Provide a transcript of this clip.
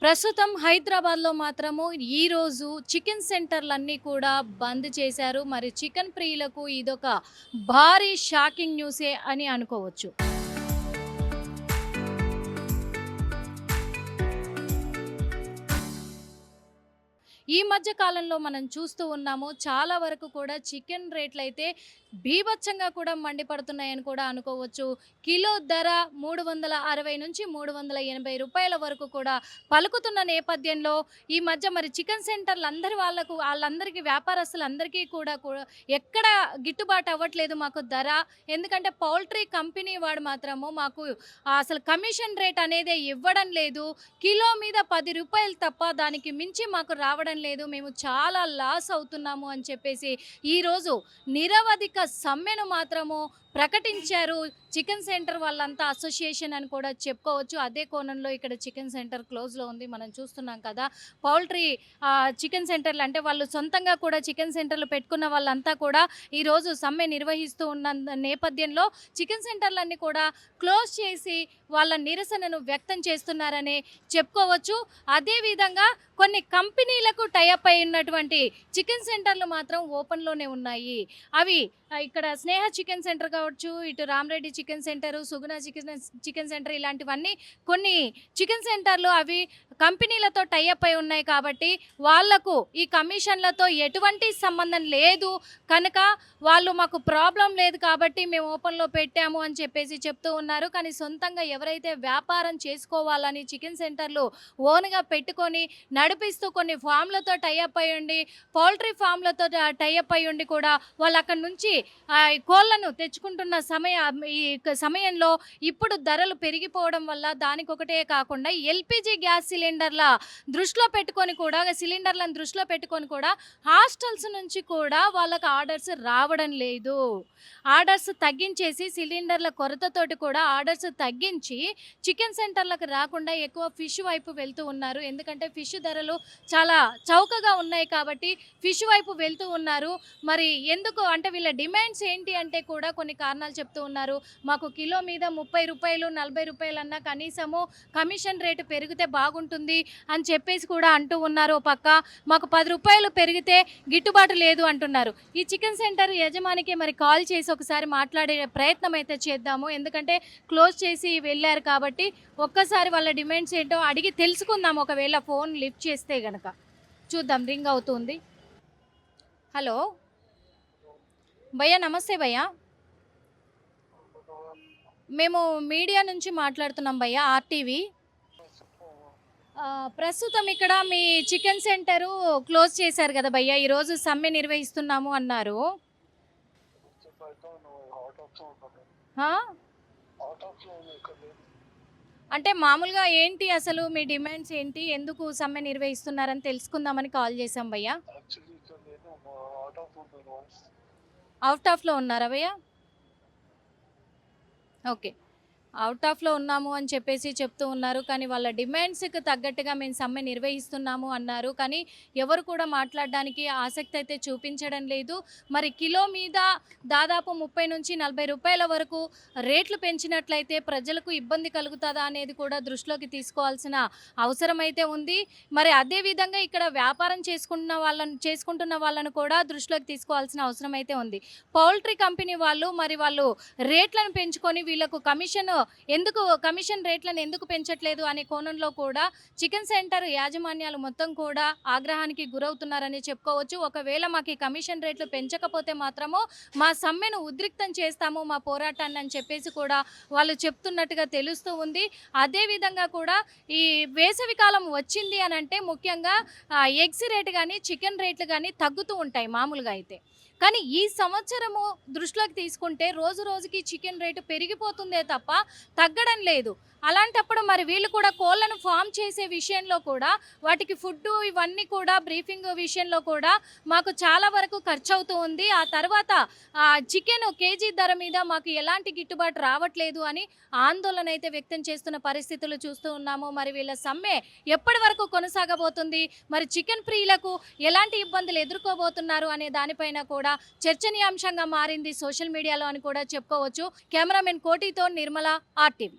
ప్రస్తుతం హైదరాబాద్‌లో మాత్రము ఈరోజు చికెన్ సెంటర్‌లన్నీ కూడా బంద్ చేశారు. మరి చికెన్ ప్రియులకు ఇదొక భారీ షాకింగ్ న్యూసే అని అనుకోవచ్చు. ఈ మధ్య కాలంలో మనం చూస్తూ ఉన్నాము. చాలా వరకు కూడా చికెన్ రేట్లయితే బీభత్సంగా కూడా మండిపడుతున్నాయని కూడా అనుకోవచ్చు. కిలో ధర 360 నుంచి రూ. 380 వరకు కూడా పలుకుతున్న నేపథ్యంలో ఈ మధ్య మరి చికెన్ సెంటర్‌లందరి వాళ్ళందరికీ వ్యాపారస్తులందరికీ కూడా ఎక్కడ గిట్టుబాటు అవ్వట్లేదు మాకు ధర. ఎందుకంటే పౌల్ట్రీ కంపెనీ వాడు మాత్రము మాకు అసలు కమిషన్ రేట్ అనేదే ఇవ్వడం లేదు. కిలో మీద రూ. 10 తప్ప దానికి మించి మాకు రావడం లేదు. మేము చాలా లాస్ అవుతున్నాము అని చెప్పేసి ఈరోజు నిరవధిక సమ్మెను మాత్రము ప్రకటించారు. చికెన్ సెంటర్ వాళ్ళంతా అసోసియేషన్ అని కూడా చెప్పుకోవచ్చు. అదే కోణంలో ఇక్కడ చికెన్ సెంటర్ క్లోజ్‌లో ఉంది. మనం చూస్తున్నాం కదా! పౌల్ట్రీ చికెన్ సెంటర్లు అంటే వాళ్ళు సొంతంగా కూడా చికెన్ సెంటర్లు పెట్టుకున్న వాళ్ళంతా కూడా ఈరోజు సమ్మె నిర్వహిస్తూ ఉన్న నేపథ్యంలో చికెన్ సెంటర్లన్నీ కూడా క్లోజ్ చేసి వాళ్ళ నిరసనను వ్యక్తం చేస్తున్నారని చెప్పుకోవచ్చు. అదేవిధంగా కొన్ని కంపెనీలకు టై అప్ అయి ఉన్నటువంటి చికెన్ సెంటర్లు మాత్రం ఓపెన్‌లోనే ఉన్నాయి. అవి ఇక్కడ స్నేహ చికెన్ సెంటర్ కావచ్చు, ఇటు రామరెడ్డి చికెన్ సెంటరు, సుగుణ చికెన్ సెంటర్ ఇలాంటివన్నీ కొన్ని చికెన్ సెంటర్లు అవి కంపెనీలతో టై అప్ అయి ఉన్నాయి కాబట్టి వాళ్లకు ఈ కమిషన్లతో ఎటువంటి సంబంధం లేదు కనుక వాళ్ళు మాకు ప్రాబ్లం లేదు కాబట్టి మేము ఓపెన్‌లో పెట్టాము అని చెప్పేసి చెప్తూ ఉన్నారు. కానీ సొంతంగా ఎవరైతే వ్యాపారం చేసుకోవాలని చికెన్ సెంటర్లు ఓన్‌గా పెట్టుకొని నడిపిస్తూ కొన్ని ఫామ్‌లతో టై అప్ అయి ఉండి, పౌల్ట్రీ ఫామ్‌లతో టై అప్ అయి ఉండి కూడా వాళ్ళు అక్కడి నుంచి కోళ్లను తెచ్చుకుంటున్న సమయంలో ఇప్పుడు ధరలు పెరిగిపోవడం వల్ల దానికొకటే కాకుండా ఎల్‌పీజీ గ్యాస్ సిలిండర్లను దృష్టిలో పెట్టుకొని కూడా హాస్టల్స్ నుంచి కూడా వాళ్ళకి ఆర్డర్స్ రావడం లేదు. ఆర్డర్స్ తగ్గించేసి సిలిండర్ల కొరతతోటి కూడా ఆర్డర్స్ తగ్గించి చికెన్ సెంటర్లకు రాకుండా ఎక్కువ ఫిష్ వైపు వెళ్తూ ఉన్నారు. ఎందుకంటే ఫిష్ ధరలు చాలా చౌకగా ఉన్నాయి కాబట్టి ఫిష్ వైపు వెళ్తూ ఉన్నారు. మరి ఎందుకు అంటే వీళ్ళ డిమాండ్స్ ఏంటి అంటే కూడా కొన్ని కారణాలు చెప్తూ ఉన్నారు. మాకు కిలో మీద రూ. 30, రూ. 40 అన్నా కనీసము కమిషన్ రేటు పెరిగితే బాగుంటుంది అని చెప్పేసి కూడా అంటూ ఉన్నారు. ఓ పక్క మాకు రూ. 10 పెరిగితే గిట్టుబాటు లేదు అంటున్నారు. ఈ చికెన్ సెంటర్ యజమానికి మరి కాల్ చేసి ఒకసారి మాట్లాడే ప్రయత్నం అయితే చేద్దాము. ఎందుకంటే క్లోజ్ చేసి వెళ్ళారు కాబట్టి ఒక్కసారి వాళ్ళ డిమాండ్స్ ఏంటో అడిగి తెలుసుకుందాం. ఒకవేళ ఫోన్ లిఫ్ట్ చేస్తే గనక చూద్దాం. రింగ్ అవుతుంది. హలో భయ్యా, నమస్తే భయ్యా. మేము మీడియా నుంచి మాట్లాడుతున్నాం భయ్యా, ఆర్టీవీ. ప్రస్తుతం ఇక్కడ మీ చికెన్ సెంటరు క్లోజ్ చేశారు కదా భయ్యా, ఈరోజు సమ్మె నిర్వహిస్తున్నాము అన్నారు. ఆ? అంటే మామూలుగా ఏంటి అసలు మీ డిమాండ్స్ ఏంటి, ఎందుకు సమ్మె నిర్వహిస్తున్నారని తెలుసుకుందామని కాల్ చేశాం భయ్యా. అవుట్ ఆఫ్లో ఉన్నారా భయ్యా? ఓకే. అవుట్ ఆఫ్‌లో ఉన్నాము అని చెప్పేసి చెప్తూ ఉన్నారు. కానీ వాళ్ళ డిమాండ్స్‌కి తగ్గట్టుగా మేము సమ్మె నిర్వహిస్తున్నాము అన్నారు. కానీ ఎవరు కూడా మాట్లాడడానికి ఆసక్తి అయితే చూపించడం లేదు. మరి కిలో మీద దాదాపు రూ. 30-40 వరకు రేట్లు పెంచినట్లయితే ప్రజలకు ఇబ్బంది కలుగుతదా అనేది కూడా దృష్టిలోకి తీసుకోవాల్సిన అవసరం అయితే ఉంది. మరి అదే విధంగా ఇక్కడ వ్యాపారం చేసుకుంటున్న వాళ్ళను కూడా దృష్టిలోకి తీసుకోవాల్సిన అవసరం అయితే ఉంది. పౌల్ట్రీ కంపెనీ వాళ్ళు రేట్లను పెంచుకొని వీళ్ళకు కమిషన్ రేట్లను ఎందుకు పెంచట్లేదు అనే కోణంలో కూడా చికెన్ సెంటర్ యాజమాన్యాలు మొత్తం కూడా ఆగ్రహానికి గురవుతున్నారని చెప్పుకోవచ్చు. ఒకవేళ మాకు ఈ కమిషన్ రేట్లు పెంచకపోతే మాత్రము మా సమ్మెను ఉద్రిక్తం చేస్తాము, మా పోరాటాన్ని అని చెప్పేసి కూడా వాళ్ళు చెప్తున్నట్టుగా తెలుస్తూ ఉంది. అదేవిధంగా కూడా ఈ వేసవి కాలం వచ్చింది అని అంటే ముఖ్యంగా ఎగ్స్ రేటు కానీ చికెన్ రేట్లు కానీ తగ్గుతూ ఉంటాయి మామూలుగా అయితే. కానీ ఈ సంవత్సరము దృష్టిలోకి తీసుకుంటే రోజు రోజుకి చికెన్ రేటు పెరిగిపోతుందే తప్ప తగ్గడం లేదు. అలాంటప్పుడు మరి వీళ్ళు కూడా కోళ్లను ఫామ్ చేసే విషయంలో కూడా వాటికి ఫుడ్డు ఇవన్నీ కూడా బ్రీఫింగ్ విషయంలో కూడా మాకు చాలా వరకు ఖర్చు అవుతూ ఉంది. ఆ తర్వాత చికెన్ కేజీ ధర మీద మాకు ఎలాంటి గిట్టుబాటు రావట్లేదు అని ఆందోళన అయితే వ్యక్తం చేస్తున్న పరిస్థితులు చూస్తూ ఉన్నాము. మరి వీళ్ళ సమ్మె ఎప్పటి వరకు కొనసాగబోతుంది, మరి చికెన్ ప్రియులకు ఎలాంటి ఇబ్బందులు ఎదుర్కోబోతున్నారు అనే దానిపైన కూడా చర్చనీయాంశంగా మారింది సోషల్ మీడియాలో అని కూడా చెప్పుకోవచ్చు. కెమెరామెన్ కోటితో నిర్మల, ఆర్టీవీ.